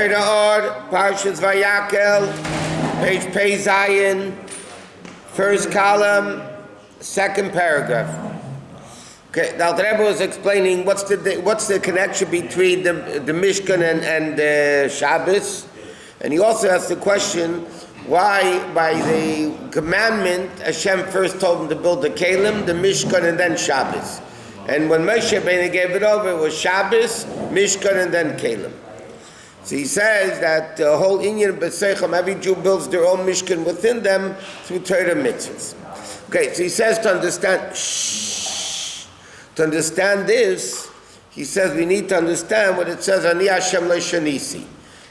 Torah Or, Parshas Vayakhel, page Pei Zayin, first column, second paragraph. Okay, now the Rebbe was explaining what's the connection between the Mishkan and the Shabbos, and he also asked the question why by the commandment Hashem first told him to build the Kalim, the Mishkan, and then Shabbos. And when Moshe Rabbeinu gave it over, it was Shabbos, Mishkan, and then Kalim. So he says that the whole Inyan B'Seicham, every Jew builds their own Mishkan within them through Torah mitzvahs. Okay, so he says to understand this, he says we need to understand what it says, Ani Hashem Le'Shanisi,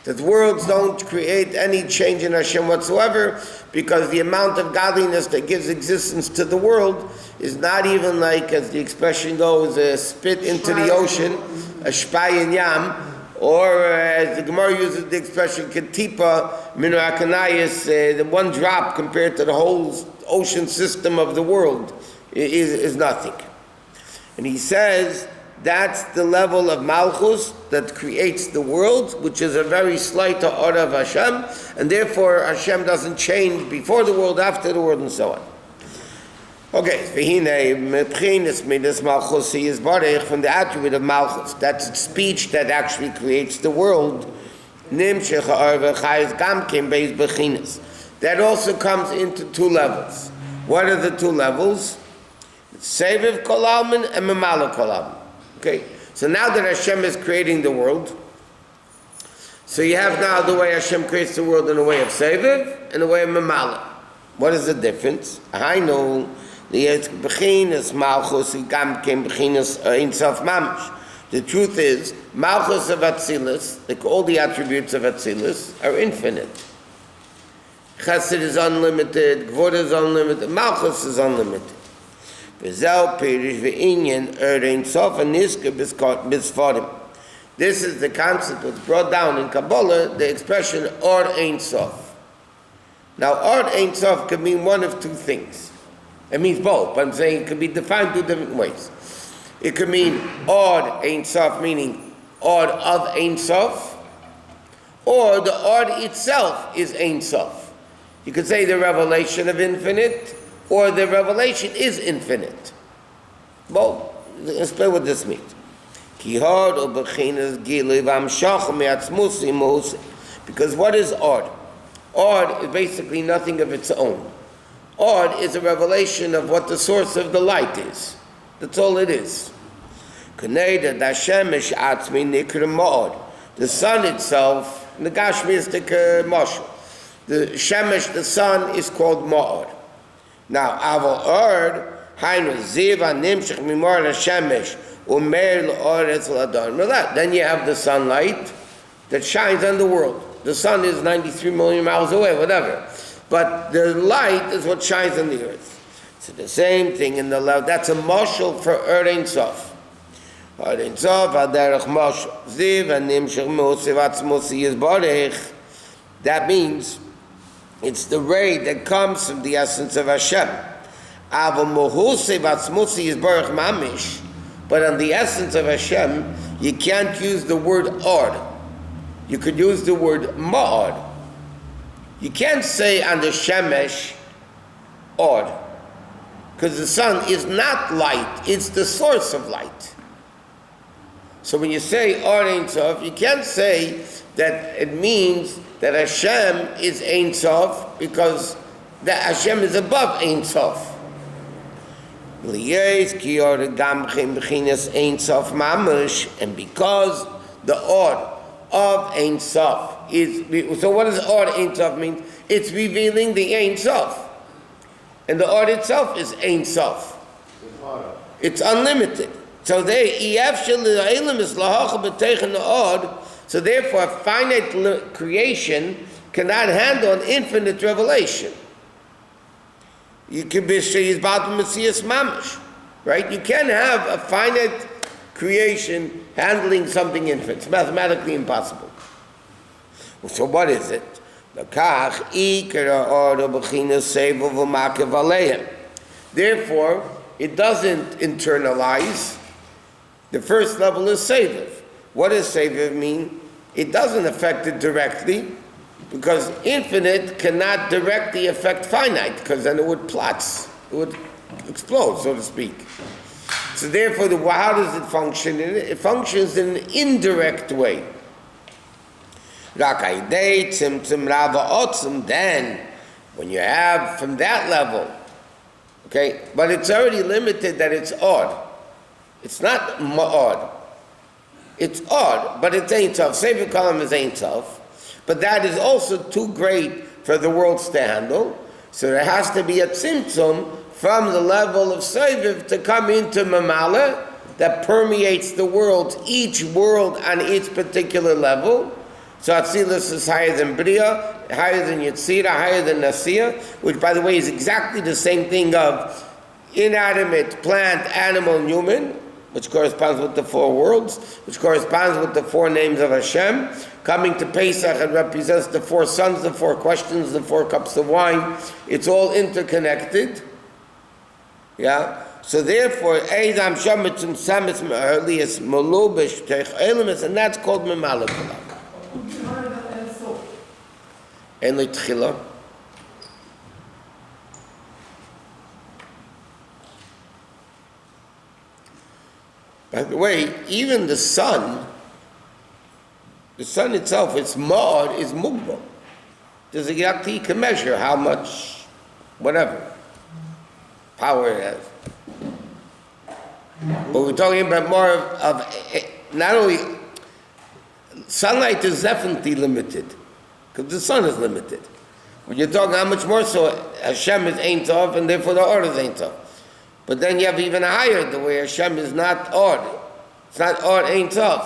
that worlds don't create any change in Hashem whatsoever, because the amount of godliness that gives existence to the world is not even like, as the expression goes, a spit into the ocean, a shpayin yam, or as the Gemara uses the expression, ketipa minu hakanayis, the one drop compared to the whole ocean system of the world is nothing. And he says that's the level of Malchus that creates the world, which is a very slight order of Hashem, and therefore Hashem doesn't change before the world, after the world, and so on. Okay, Malchus is from the attribute of Malchus. That's speech that actually creates the world. That also comes into two levels. What are the two levels? Seviv kol almin and memala kol almin. Okay, so now that Hashem is creating the world, so you have now the way Hashem creates the world in the way of Seviv and the way of memala. What is the difference? I know the truth is, Malchus of Atzilus, like all the attributes of Atzilus, are infinite. Chesed is unlimited, Gvura is unlimited, Malchus is unlimited. This is the concept that's brought down in Kabbalah, the expression Or Ein Sof. Now, Or Ein Sof can mean one of two things. It means both, but I'm saying it could be defined two different ways. It could mean Or Ein Sof, meaning Or of Ein Sof, or the Or itself is Ein Sof. You could say the revelation of infinite, or the revelation is infinite. Well, let's explain what this means. Because what is Or? Or is basically nothing of its own. Or is a revelation of what the source of the light is. That's all it is. The sun itself, the Gashmistic Moshe, the Shemesh, the sun, is called Ma'od. Now, Aval Ord, Hainu Ziva Nimshach Mimor Shemesh, Umer L'Oretz L'Adon. Then you have the sunlight that shines on the world. The sun is 93 million miles away, whatever. But the light is what shines on the earth. So the same thing in the left. That's a mashal for Or Ein Sof. Or Ein Sof, Aderech Mashal. Ziva Nimshach Mosiv Atzmosi Yizbarech. That means it's the ray that comes from the essence of Hashem. But on the essence of Hashem, you can't use the word Or. You could use the word Ma'od. You can't say on the Shemesh Or, because the sun is not light, it's the source of light. So when you say Or Ein Sof, you can't say that it means that Hashem is Ein Sof, because that Hashem is above Ein Sof. And because the Or of Ein Sof is, so what does Or Ein Sof mean? It's revealing the Ein Sof. And the Or itself is Ein Sof. It's unlimited. So so therefore, finite creation cannot handle an infinite revelation. You can be Messias Mamish, right? You can't have a finite creation handling something infinite. It's mathematically impossible. So what is it? Therefore, it doesn't internalize. The first level is Seviv. What does Seviv mean? it doesn't affect it directly, because infinite cannot directly affect finite, because then it would platz, it would explode, so to speak. So therefore, how does it function? It functions in an indirect way. Then, when you have from that level, okay, but it's already limited that it's odd. It's not odd. It's odd, but it's Ein Tov. Sefer Kolam is Ein Tov, but that is also too great for the worlds to handle. So there has to be a tzimtzum from the level of Seviv to come into Mamala that permeates the worlds, each world on its particular level. So Atzilus is higher than Bria, higher than Yetzirah, higher than Nasiya, which by the way is exactly the same thing of inanimate, plant, animal, and human, which corresponds with the four worlds, which corresponds with the four names of Hashem. Coming to Pesach, it represents the four sons, the four questions, the four cups of wine. It's all interconnected. Yeah? So therefore, Eidam Shamitzum Samis Ma'arlias Malubish Teich Elimus, and that's called Memalakulam. En lo tchila. By the way, even the sun itself, its ma'od is mugba. There's a yakti, you can measure how much, whatever, power it has. But we're talking about more of not only, sunlight is definitely limited, because the sun is limited. When you're talking how much more so, Hashem is Ein Tov, and therefore the Or is Ein Tov. But then you have even a higher, the way Hashem is not Or. It's not Or Ein Tov.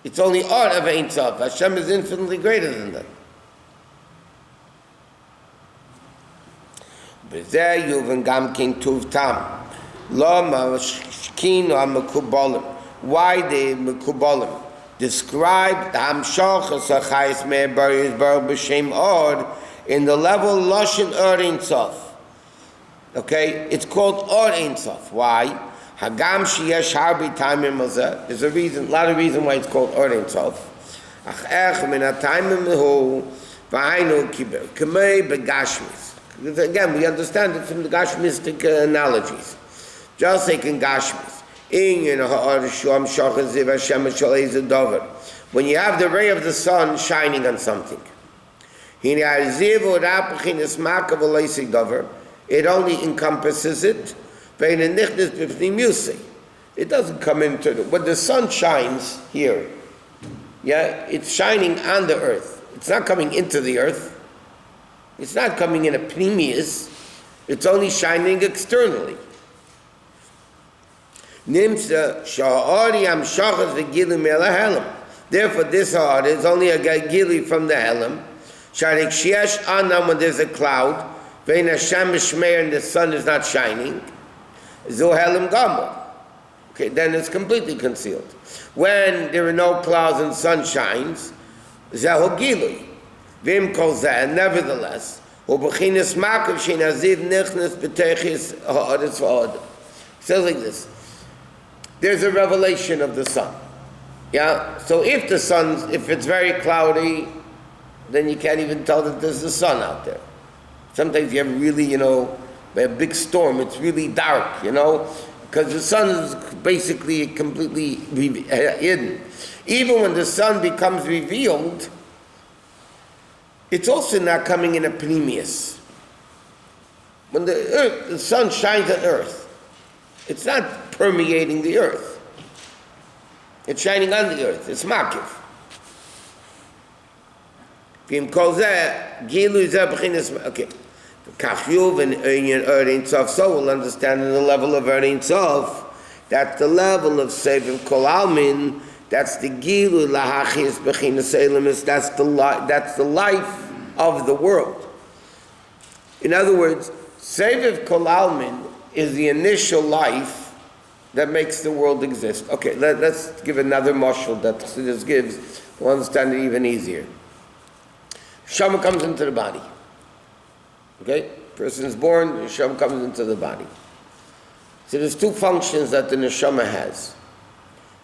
It's only Or of Ein Tov. Hashem is infinitely greater than that. B'zeh yuven gam king tuv tam. Lo ma'ashkin ha'mekubalim. Why the mekubalim describe the hamshachas ha'chayis me'bariyis baruch b'shem Or in the level Lashon Or Ein Tov. Okay, it's called Or Ein Tov. Why? Hagam sheyesh harbi taimim mazeh. There's a lot of reason why it's called Or Ein Tov. Ach ech min ha'taimim hu v'hainu k'mei begashmis. Again, we understand it from the Gashmistic analogies. Just like in Gashmis. When you have the ray of the sun shining on something, it only encompasses it. It doesn't come into it. When the sun shines here, yeah, it's shining on the earth. It's not coming into the earth. It's not coming in a pneumius. It's only shining externally. Therefore, this heart is only a gili from the helam. When there's a cloud, and the sun is not shining, okay, then it's completely concealed. When there are no clouds and sun shines, nevertheless, it says like this. There's a revelation of the sun. Yeah? So if it's very cloudy, then you can't even tell that there's the sun out there. Sometimes you have really, a big storm, it's really dark, because the sun is basically completely hidden. Even when the sun becomes revealed, it's also not coming in a pneumius. When the sun shines on earth, it's not permeating the earth. It's shining on the earth. It's makif. Okay. Kachyuv and Or Ein Tov. So we'll understand in the level of Or Ein Tov, that's the level of Seviv Kol Almin. That's the Gilu Lahachis Bechinas Elimus. That's the life of the world. In other words, Seviv Kol Almin is the initial life that makes the world exist. Okay, let's give another mashal that Chassidus gives. We'll understand it even easier. Neshama comes into the body. Okay? Person is born, the neshama comes into the body. So there's two functions that the neshama has.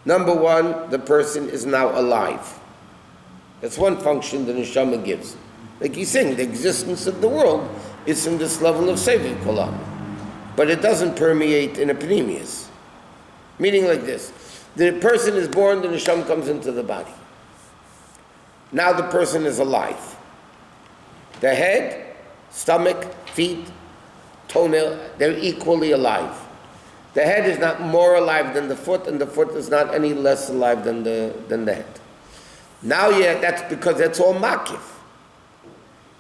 Number one, the person is now alive. That's one function the neshama gives. Like he's saying, the existence of the world is from this level of Sevi Kolam. But it doesn't permeate in a Pneumius. Meaning like this. The person is born, the neshama comes into the body. Now the person is alive. The head, stomach, feet, toenail, they're equally alive. The head is not more alive than the foot, and the foot is not any less alive than the head. Now, that's because that's all makif.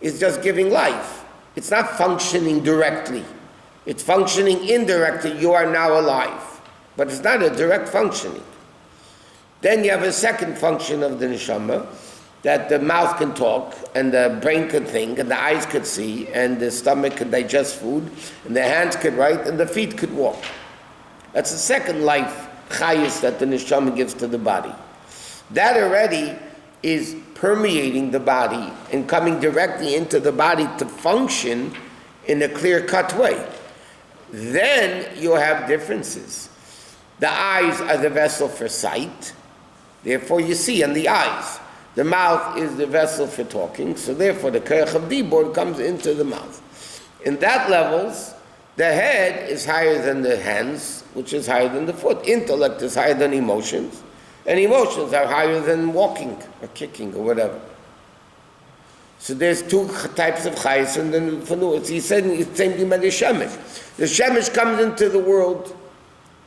It's just giving life. It's not functioning directly. It's functioning indirectly. You are now alive. But it's not a direct functioning. Then you have a second function of the neshama, that the mouth can talk, and the brain could think, and the eyes could see, and the stomach could digest food, and the hands could write, and the feet could walk. That's the second life, chayus, that the neshama gives to the body. That already is permeating the body and coming directly into the body to function in a clear-cut way. Then you have differences. The eyes are the vessel for sight, therefore you see in the eyes. The mouth is the vessel for talking, so therefore the koach of dibur comes into the mouth. In that levels, the head is higher than the hands, which is higher than the foot. Intellect is higher than emotions, and emotions are higher than walking or kicking or whatever. So there's two types of chayes, and then he said it's the same thing about the shemesh. The shemesh comes into the world,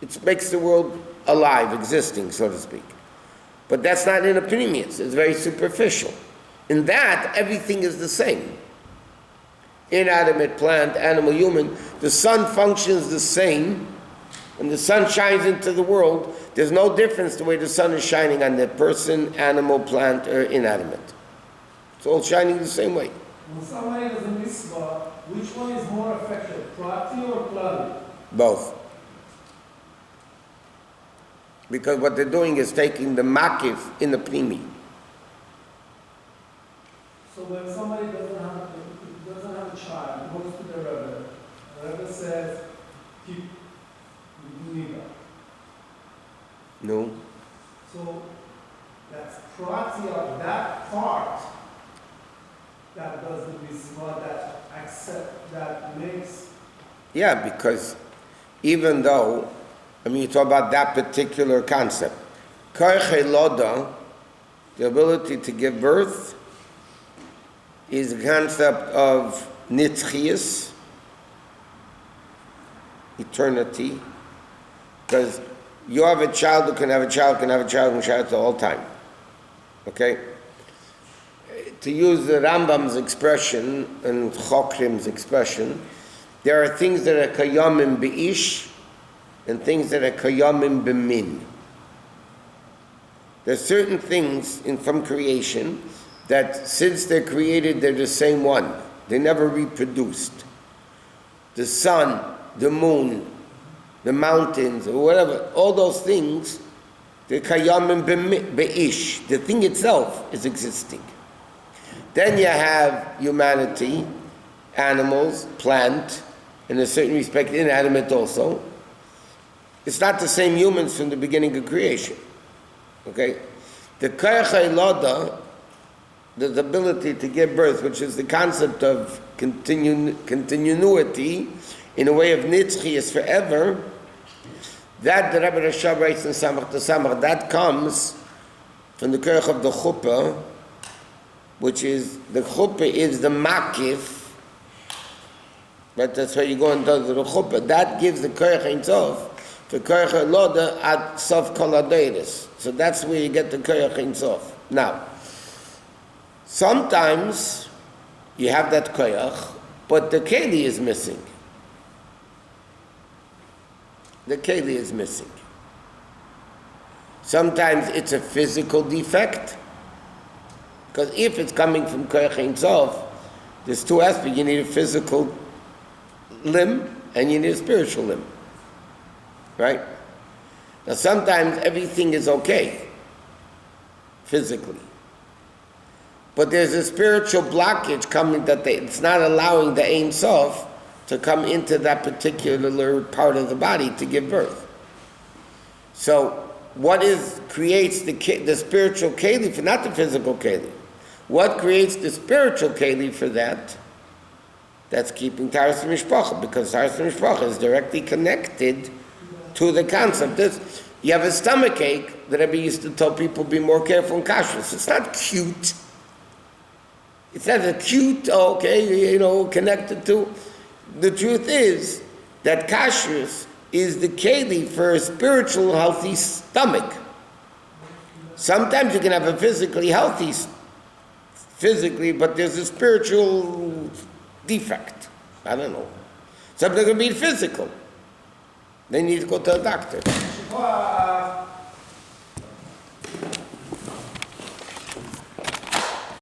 it makes the world alive, existing, so to speak. But that's not in opinions, it's very superficial. In that, everything is the same. Inanimate, plant, animal, human. The sun functions the same. When the sun shines into the world, there's no difference the way the sun is shining on the person, animal, plant, or inanimate. It's all shining the same way. When somebody does a mitzvah, which one is more effective, prati or klali? Both. Because what they're doing is taking the makif in the pnimi. So when somebody doesn't have a child, goes to the Rebbe says, keep nida. No. So that's prati of that part that does the mitzvah, that accept, that makes. Yeah, because even though, you talk about that particular concept. Koach Loda, the ability to give birth, is the concept of nitzchias, eternity, because you have a child who can have a child, can have a child, can have a child the whole time. Okay? To use the Rambam's expression and Chokrim's expression, there are things that are kayamim be'ish and things that are kayamim b'min. There's certain things from creation that since they're created, they're the same one. They never reproduced. The sun, the moon, the mountains, or whatever, all those things, they're kayamim be'ish. The thing itself is existing. Then you have humanity, animals, plant, in a certain respect, inanimate also. It's not the same humans from the beginning of creation. Okay? The koach loda, the ability to give birth, which is the concept of continuity in a way of nitzchi forever, that the Rabbi Rashab writes in Samach to Samach, that comes from the koach of the chuppah, which is, the chuppah is the makif, but that's why you go and do the chuppah. That gives the koach ein sof, the koach loda at sof kol hadeiros. So that's where you get the koach ein sof. Now, sometimes you have that koach, but the keli is missing. The keli is missing. Sometimes it's a physical defect, because if it's coming from koach ein sof, there's two aspects. You need a physical limb and you need a spiritual limb. Right? Now sometimes everything is okay, physically. But there's a spiritual blockage coming that it's not allowing the Ein Sof to come into that particular part of the body to give birth. So what creates the spiritual keli for, not the physical keli. What creates the spiritual keli for that? That's keeping Taras Mishpacha, because Taras Mishpacha is directly connected to the concept. You have a stomach ache, the Rabbi used to tell people be more careful in kashrus. It's not cute. It's not a cute, connected to. The truth is that kashrus is the keli for a spiritual healthy stomach. Sometimes you can have a physically healthy but there's a spiritual defect. I don't know. Something could be physical. They need to go to a doctor.